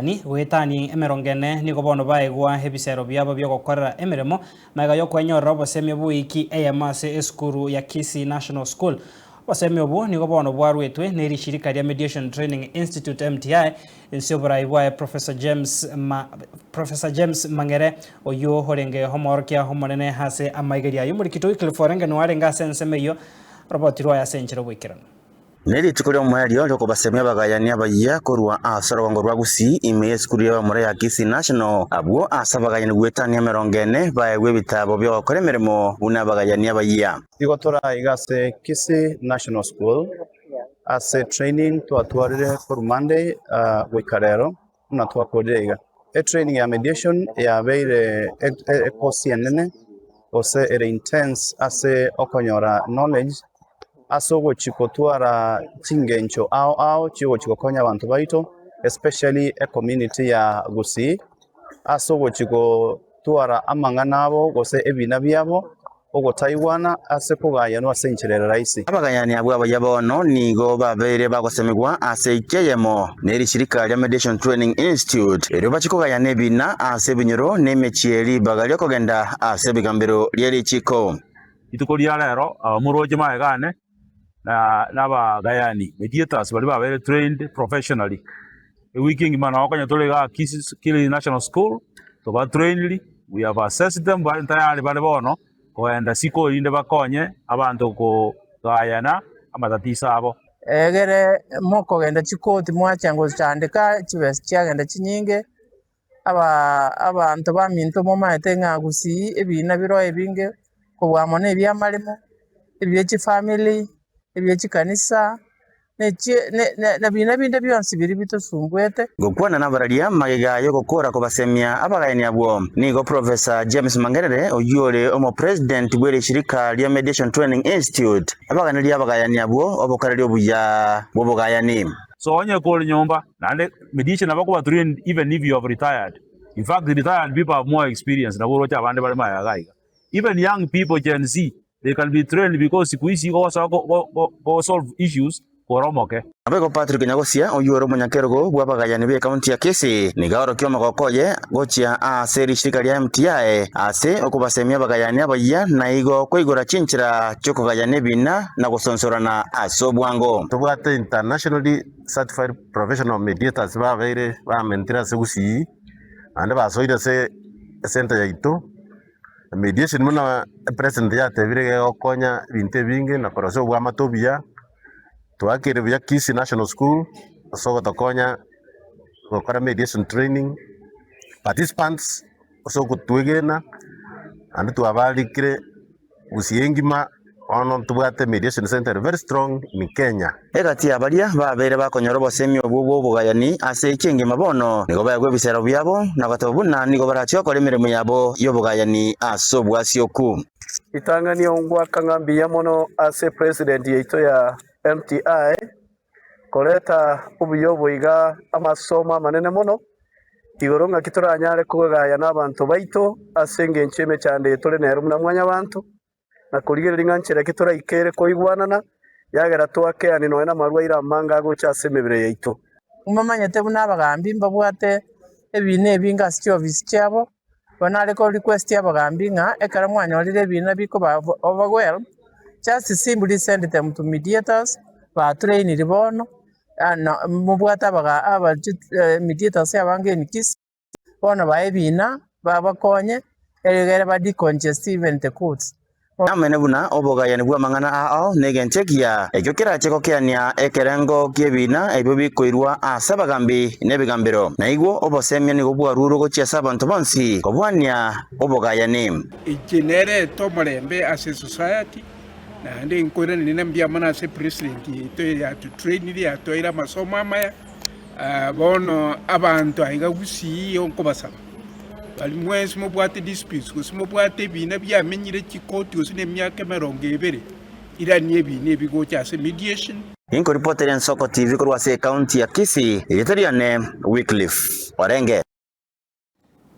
abagayani gwetani emerongene niko bono baegwa ebisero byabo byogokorera emirimo maiga yokwenyorera obosemi buiki eyamase esukuru ya Kisii National School. Obosemi obu niko bono bwarwetwe neri shirika rya Mediation Training Institute MTI insi oburai bwa Professor James Mangere oyo horenge homorkia homonene hase amaigeria yumurikito Wycliffe Orenge nwarenga sensemeyo roboti rwa yasenchero bwikirana. Neri tukurio mwerio loko basemia bagayani abayia korwa asorogongo rwa Gusii ime esukuru ya bamore ya Kisii National abwo asabagayani gwetani emerongene baegwe bitabo byogokora emirimo buna bagayani abayia igotora igase Kisii National School ase training twatwarire for Monday wikarero na twakorire iga training ya mediation ya beire course nene ose ere intense ase okonyora knowledge asogo chikotwara chingencho ao chigo chikokonya abantu baito especially a community ya Gusii asogo chikotwara amangana abo gose ebina byabo ogo Taiwana ase kugaya no asencherera raisi abagayani abwa abayabono nigo babere bagosemegwa ase ikeyemo neri shirika rya Mediation Training Institute ero bachikogayana ebina ase binyoro nemechieri bagalyo kogenda ase bigambiro lyeri chiko itukoria lero muroje maegane na bagayani mediators bali babere trained professionally wiki ngimana wakanya tolega Kisii National School to ba trained we have assessed them by entirely bali bono koenda siko inde bakonye abantu ko gayana amatatisa abo egere moko genda chikoti mwachango chandika chibes cyagenda chinyinge abantu baminto mo maete nga Gusii ebina biro ebinge kubwamo ne byamalimo ebyechi family ebyechi kanisa na bina binde byonsi biri bitosumbwete gokwana nabararia magega yo gokora ko basemia abagayani abwo nigo Professor James Mangere oyore omo president bwere shirika rya Mediation Training Institute abagayani abagayani abwo obokarari obuya bobogayani so onye ko nyomba nande mediation abako trained even if you have retired. In fact, the retired people have more experience na boro cha bande bale mayagaiga. Even young people Gen Z, they can be trained because kuisi go solve issues koromoke. Abego Patrick Nyagosia oyoro munyakerogo bwabagayani be county ya Kisii nigaro kyoma gokoye gochia ase shirika rya MTI ase okubasemia bagayani abayia na igo koigora chinchira chokogayane bina na gusonsorana asobwango tubwate internationally certified professional mediators babeire bamentira se Gusii ande basoire se center ya ito mediation muna president ya tebire okonya binte binge na koroso bwa matobia tuakire bya Kisii National School sogo tokonya gokora mediation training participants sogo tuegena ande tuabalikire Gusii engima ono tubwate mediation center very strong in Kenya egati abaria babere bakonyora obosemi obwo bugayani ase ikinge mabono nigo bayagwe bisero byabo na batobuna nigo barachyo kora emirimo yabo yobugayani asobwasioku itangani ongwa kangambi ya mono ase president yeito ya MTI koleta ubuyobo iga amasoma manene mono igoronga kitoranyare kugaya n'abantu baito asenge ncheme cyane tole nero muna mwanya abantu na kuligere nganchira kitora ikere ko igwanana yagera twake ani no na marwa iramanga go cyasemebere yeito umamanya tebuna abagambi mbabwate ebine ebinga sti office cyabo banale ko request yabagambi nga ekara mwanya olire ebina biko ba overwhelm just simply send them to mediators ba train ribono na mubwata aba mediators yabange ni Kisii bono ba ebina babakonye erigere ba decongestive the courts amene buna obogayani bwa mangana ao negenchekia ekyo kiracheko kiania ekerengo kiebina ebyo bikoirwa asabagambi nebigambiro na igwo obosemia nigo bwaruro gochia sabantu bonsi kobwania obogayani ikinere tomolembe as a society na ndi nkoira nina mbia mana se president to ya to train ya to ira masomo amaya bono abantu aiga Gusii onko basaba bali mwezi mo bwate disputes ko mo bwate bina bya menyire chikoti osine myaka 20 ira niye bigo cha se mediation inko reporter en Soko TV ko wase county ya Kisii itariane Wycliffe Orenge.